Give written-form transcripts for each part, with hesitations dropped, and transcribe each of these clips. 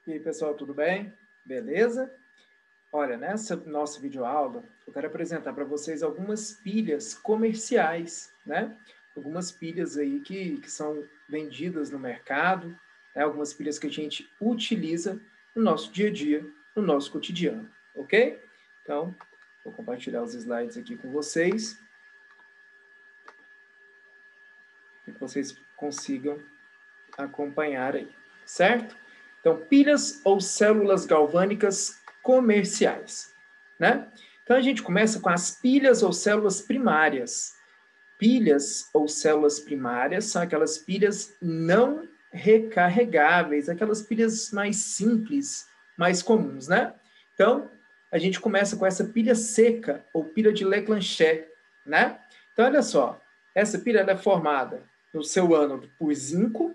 E aí, pessoal, tudo bem? Beleza? Olha, nessa nossa videoaula, eu quero apresentar para vocês algumas pilhas comerciais, né? Algumas pilhas aí que são vendidas no mercado, né? Algumas pilhas que a gente utiliza no nosso dia a dia, no nosso cotidiano, ok? Então, vou compartilhar os slides aqui com vocês, para que vocês consigam acompanhar aí, certo? Então, pilhas ou células galvânicas comerciais, né? Então, a gente começa com as pilhas ou células primárias. Pilhas ou células primárias são aquelas pilhas não recarregáveis, aquelas pilhas mais simples, mais comuns, né? Então, a gente começa com essa pilha seca ou pilha de Leclanché, né? Então, olha só, essa pilha ela é formada no seu ânodo por zinco,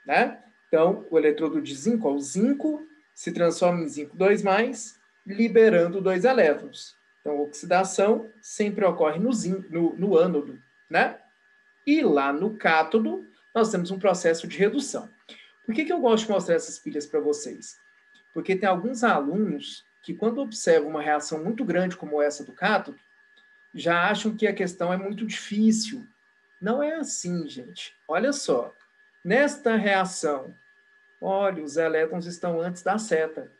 né? Então, o eletrodo de zinco, o zinco, se transforma em zinco 2+, liberando 2 elétrons. Então, a oxidação sempre ocorre no ânodo, né? E lá no cátodo, nós temos um processo de redução. Por que eu gosto de mostrar essas pilhas para vocês? Porque tem alguns alunos que, quando observam uma reação muito grande como essa do cátodo, já acham que a questão é muito difícil. Não é assim, gente. Olha só. Nesta reação, olha, os elétrons estão antes da seta.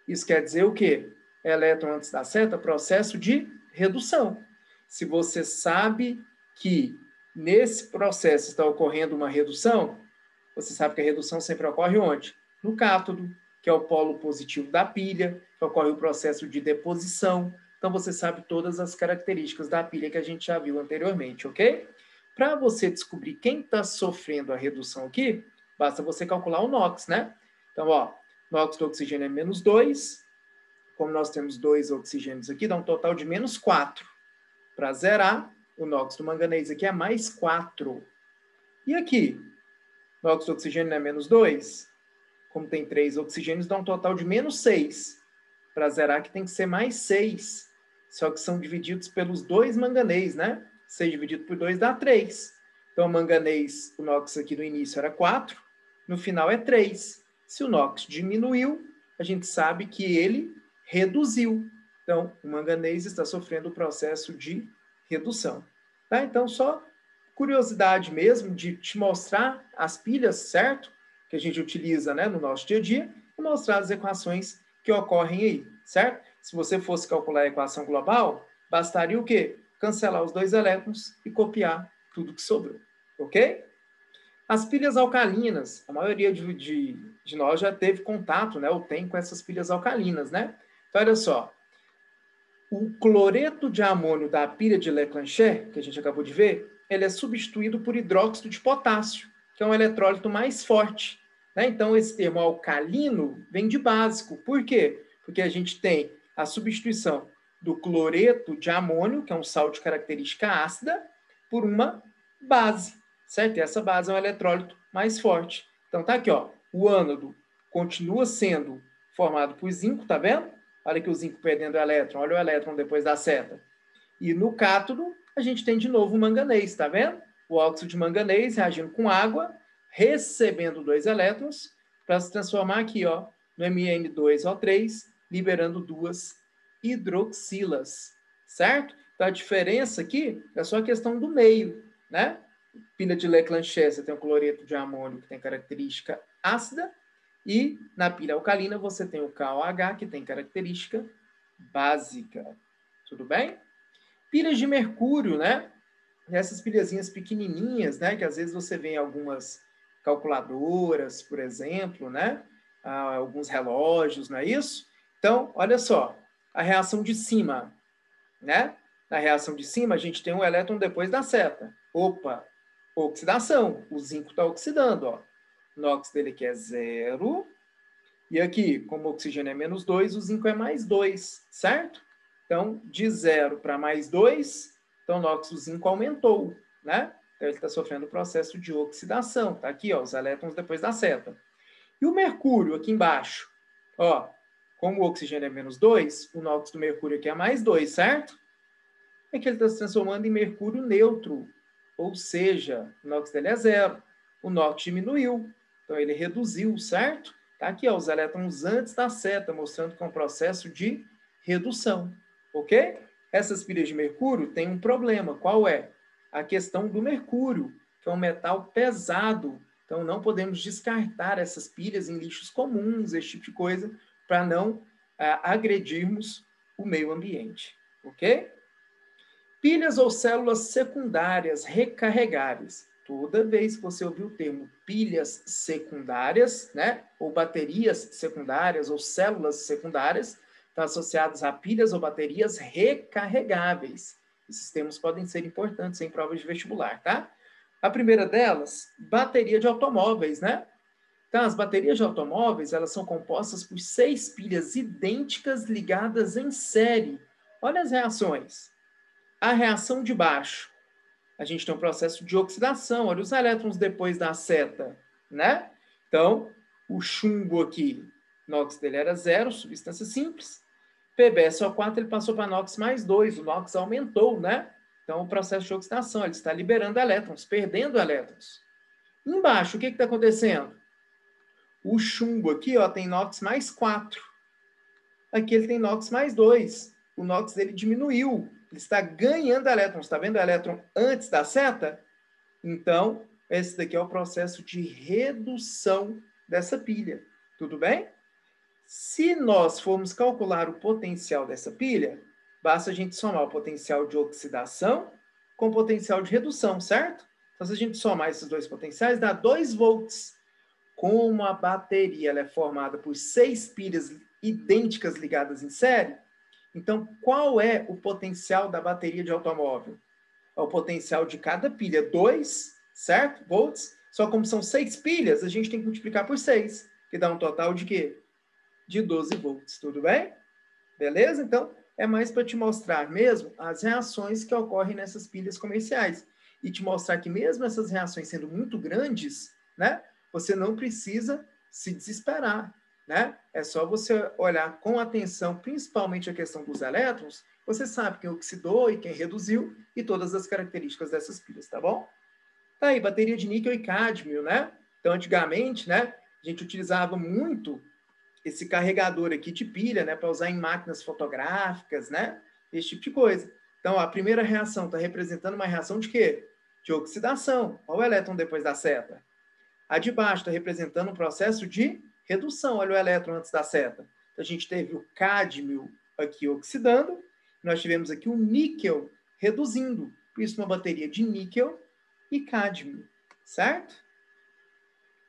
Isso quer dizer o quê? Elétron antes da seta, processo de redução. Se você sabe que nesse processo está ocorrendo uma redução, você sabe que a redução sempre ocorre onde? No cátodo, que é o polo positivo da pilha, que ocorre o processo de deposição. Então, você sabe todas as características da pilha que a gente já viu anteriormente, ok? Para você descobrir quem está sofrendo a redução aqui, basta você calcular o NOx, né? Então, ó, NOx do oxigênio é -2. Como nós temos 2 oxigênios aqui, dá um total de -4. Para zerar, o NOx do manganês aqui é +4. E aqui? NOx do oxigênio é -2. Como tem 3 oxigênios, dá um total de -6. Para zerar, aqui tem que ser +6. Só que são divididos pelos 2 manganês, né? 6 dividido por 2 dá 3. Então, o manganês, o NOx aqui no início era 4, no final é 3. Se o NOx diminuiu, a gente sabe que ele reduziu. Então, o manganês está sofrendo o processo de redução. Tá? Então, só curiosidade mesmo de te mostrar as pilhas, certo? Que a gente utiliza, né, no nosso dia a dia, e mostrar as equações que ocorrem aí, certo? Se você fosse calcular a equação global, bastaria o quê? Cancelar os 2 elétrons e copiar tudo que sobrou, ok? As pilhas alcalinas, a maioria de nós já teve contato, né, ou tem com essas pilhas alcalinas, né? Então, olha só, o cloreto de amônio da pilha de Leclanché, que a gente acabou de ver, ele é substituído por hidróxido de potássio, que é um eletrólito mais forte, né? Então, esse termo alcalino vem de básico. Por quê? Porque a gente tem a substituição do cloreto de amônio, que é um sal de característica ácida, por uma base, certo? E essa base é um eletrólito mais forte. Então, tá aqui, ó, o ânodo continua sendo formado por zinco, tá vendo? Olha aqui o zinco perdendo o elétron, olha o elétron depois da seta. E no cátodo, a gente tem de novo o manganês, tá vendo? O óxido de manganês reagindo com água, recebendo 2 elétrons, para se transformar aqui, ó, no Mn2O3, liberando 2 hidroxilas, certo? Então, a diferença aqui é só a questão do meio, né? Pilha de Leclanché, você tem o cloreto de amônio, que tem característica ácida, e na pilha alcalina você tem o KOH, que tem característica básica. Tudo bem? Pilhas de mercúrio, né? Essas pilhazinhas pequenininhas, né? Que às vezes você vê em algumas calculadoras, por exemplo, né? Alguns relógios, não é isso? Então, olha só, a reação de cima, né? Na reação de cima, a gente tem um elétron depois da seta. Opa, oxidação. O zinco está oxidando, ó. O NOx dele aqui é 0. E aqui, como o oxigênio é -2, o zinco é +2, certo? Então, de 0 para +2, então o NOx do zinco aumentou, né? Então, ele está sofrendo o processo de oxidação. Tá aqui, ó, os elétrons depois da seta. E o mercúrio, aqui embaixo? Ó, como o oxigênio é -2, o NOx do mercúrio aqui é +2, certo? É que ele está se transformando em mercúrio neutro. Ou seja, o NOx dele é 0. O NOx diminuiu. Então, ele reduziu, certo? Tá aqui, ó, os elétrons antes da seta, mostrando que é um processo de redução, ok? Essas pilhas de mercúrio têm um problema, qual é? A questão do mercúrio, que é um metal pesado, então não podemos descartar essas pilhas em lixos comuns, esse tipo de coisa, para não agredirmos o meio ambiente, ok? Pilhas ou células secundárias recarregáveis. Toda vez que você ouvir o termo pilhas secundárias, né, ou baterias secundárias, ou células secundárias, estão associadas a pilhas ou baterias recarregáveis. Esses termos podem ser importantes em provas de vestibular, tá? A primeira delas, bateria de automóveis, né? Então, as baterias de automóveis, elas são compostas por 6 pilhas idênticas ligadas em série. Olha as reações. A reação de baixo, a gente tem um processo de oxidação. Olha os elétrons depois da seta, né? Então, o chumbo aqui, NOx dele era 0, substância simples. PbSO4, ele passou para NOx mais 2, o NOx aumentou, né? Então, o processo de oxidação, ele está liberando elétrons, perdendo elétrons. Embaixo, o que está acontecendo? O chumbo aqui, ó, tem NOx mais 4. Aqui ele tem NOx mais 2. O NOx dele diminuiu. Ele está ganhando elétrons. Está vendo o elétron antes da seta? Então, esse daqui é o processo de redução dessa pilha. Tudo bem? Se nós formos calcular o potencial dessa pilha, basta a gente somar o potencial de oxidação com o potencial de redução, certo? Então, se a gente somar esses dois potenciais, dá 2 volts. Como a bateria ela é formada por 6 pilhas idênticas ligadas em série, então qual é o potencial da bateria de automóvel? É o potencial de cada pilha, 2, certo? Volts. Só como são 6 pilhas, a gente tem que multiplicar por 6, que dá um total de quê? De 12 volts, tudo bem? Beleza? Então, é mais para te mostrar mesmo as reações que ocorrem nessas pilhas comerciais. E te mostrar que mesmo essas reações sendo muito grandes, né? Você não precisa se desesperar, né? É só você olhar com atenção, principalmente a questão dos elétrons, você sabe quem oxidou e quem reduziu e todas as características dessas pilhas, tá bom? Tá aí, bateria de níquel e cádmio, né? Então, antigamente, né, a gente utilizava muito esse carregador aqui de pilha, né, para usar em máquinas fotográficas, né? Esse tipo de coisa. Então, a primeira reação está representando uma reação de quê? De oxidação. Olha o elétron depois da seta. A de baixo está representando um processo de redução. Olha o elétron antes da seta. Então, a gente teve o cádmio aqui oxidando, nós tivemos aqui o níquel reduzindo. Por isso, uma bateria de níquel e cádmio, certo?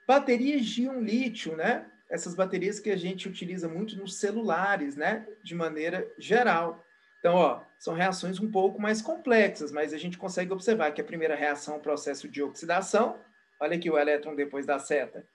Baterias de íon lítio, né? Essas baterias que a gente utiliza muito nos celulares, né? De maneira geral. Então, ó, são reações um pouco mais complexas, mas a gente consegue observar que a primeira reação é um processo de oxidação. Olha aqui o elétron depois da seta.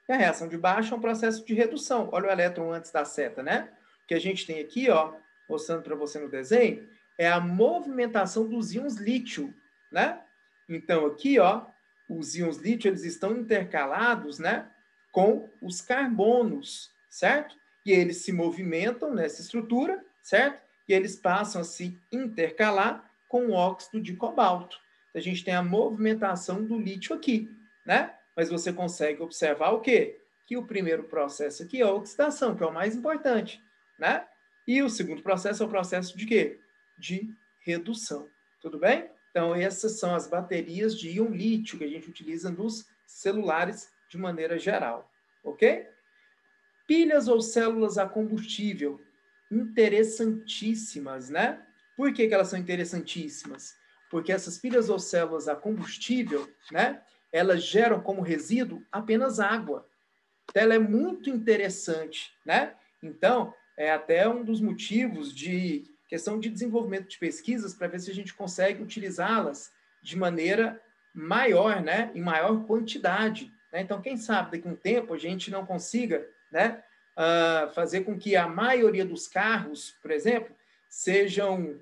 E a reação de baixo é um processo de redução. Olha o elétron antes da seta, né? O que a gente tem aqui, ó, mostrando para você no desenho, é a movimentação dos íons lítio, né? Então, aqui, ó, os íons lítio, eles estão intercalados, né, com os carbonos, certo? E eles se movimentam nessa estrutura, certo? E eles passam a se intercalar com o óxido de cobalto. A gente tem a movimentação do lítio aqui, né? Mas você consegue observar o quê? Que o primeiro processo aqui é a oxidação, que é o mais importante, né? E o segundo processo é o processo de quê? De redução. Tudo bem? Então, essas são as baterias de íon lítio que a gente utiliza nos celulares de maneira geral, ok? Pilhas ou células a combustível, interessantíssimas, né? Por que elas são interessantíssimas? Porque essas pilhas ou células a combustível, né? Elas geram como resíduo apenas água. Então, ela é muito interessante, né? Então, é até um dos motivos de questão de desenvolvimento de pesquisas para ver se a gente consegue utilizá-las de maneira maior, né? Em maior quantidade. Né? Então, quem sabe daqui a um tempo a gente não consiga, né? Fazer com que a maioria dos carros, por exemplo, sejam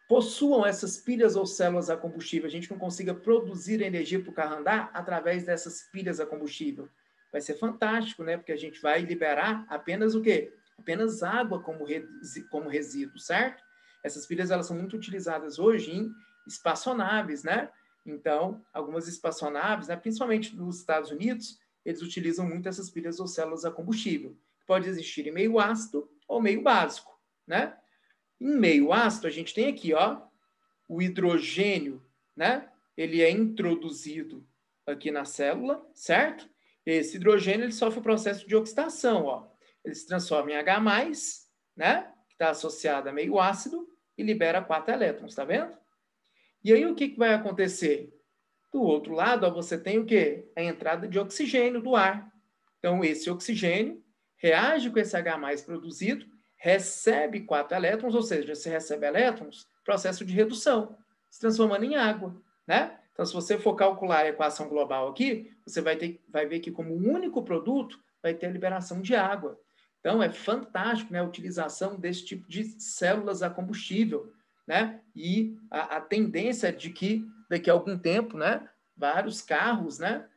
possuam essas pilhas ou células a combustível, a gente não consiga produzir energia para o carro andar através dessas pilhas a combustível. Vai ser fantástico, né? Porque a gente vai liberar apenas o quê? Apenas água como resíduo, certo? Essas pilhas, elas são muito utilizadas hoje em espaçonaves, né? Então, algumas espaçonaves, né, principalmente nos Estados Unidos, eles utilizam muito essas pilhas ou células a combustível. Pode existir em meio ácido ou meio básico, né? Em meio ácido, a gente tem aqui, ó, o hidrogênio, né? Ele é introduzido aqui na célula, certo? Esse hidrogênio ele sofre o processo de oxidação, ó. Ele se transforma em H+, né? Que está associado a meio ácido e libera 4 elétrons, tá vendo? E aí o que vai acontecer? Do outro lado, ó, você tem o quê? A entrada de oxigênio do ar. Então, esse oxigênio reage com esse H+ produzido, recebe 4 elétrons, ou seja, se recebe elétrons, processo de redução, se transformando em água, né? Então, se você for calcular a equação global aqui, você vai ver que como único produto vai ter a liberação de água. Então, é fantástico, né, a utilização desse tipo de células a combustível, né? E a tendência de que daqui a algum tempo, né, vários carros, né,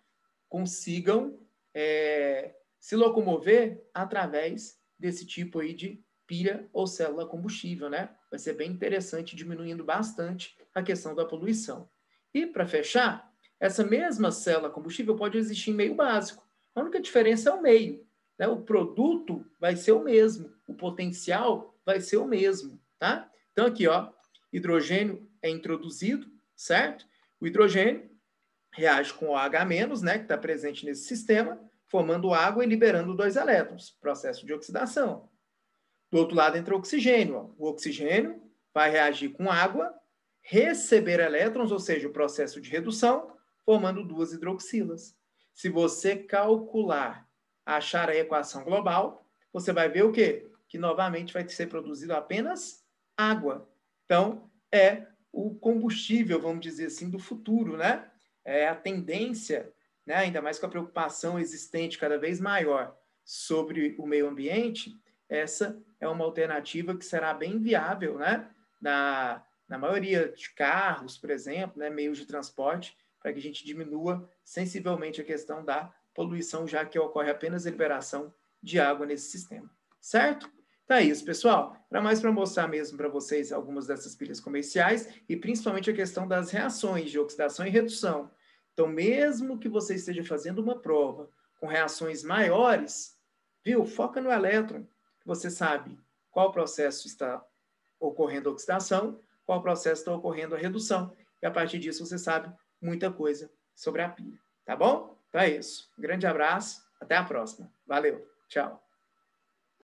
consigam se locomover através desse tipo aí de pilha ou célula combustível, né? Vai ser bem interessante, diminuindo bastante a questão da poluição. E, para fechar, essa mesma célula combustível pode existir em meio básico. A única diferença é o meio, né? O produto vai ser o mesmo, o potencial vai ser o mesmo, tá? Então, aqui, ó, hidrogênio é introduzido, certo? O hidrogênio reage com o H-, né, que está presente nesse sistema, formando água e liberando 2 elétrons, processo de oxidação. Do outro lado entra o oxigênio. Ó. O oxigênio vai reagir com água, receber elétrons, ou seja, o processo de redução, formando 2 hidroxilas. Se você calcular, achar a equação global, você vai ver o quê? Que novamente vai ser produzido apenas água. Então, é o combustível, vamos dizer assim, do futuro, né? É a tendência, né? Ainda mais com a preocupação existente cada vez maior sobre o meio ambiente, essa é uma alternativa que será bem viável, né? Na maioria de carros, por exemplo, né? Meios de transporte, para que a gente diminua sensivelmente a questão da poluição, já que ocorre apenas a liberação de água nesse sistema. Certo? Tá isso, pessoal. Para mostrar mesmo para vocês algumas dessas pilhas comerciais e principalmente a questão das reações de oxidação e redução. Então, mesmo que você esteja fazendo uma prova com reações maiores, viu? Foca no elétron. Você sabe qual processo está ocorrendo a oxidação, qual processo está ocorrendo a redução. E a partir disso você sabe muita coisa sobre a pilha. Tá bom? Então é isso. Um grande abraço. Até a próxima. Valeu. Tchau.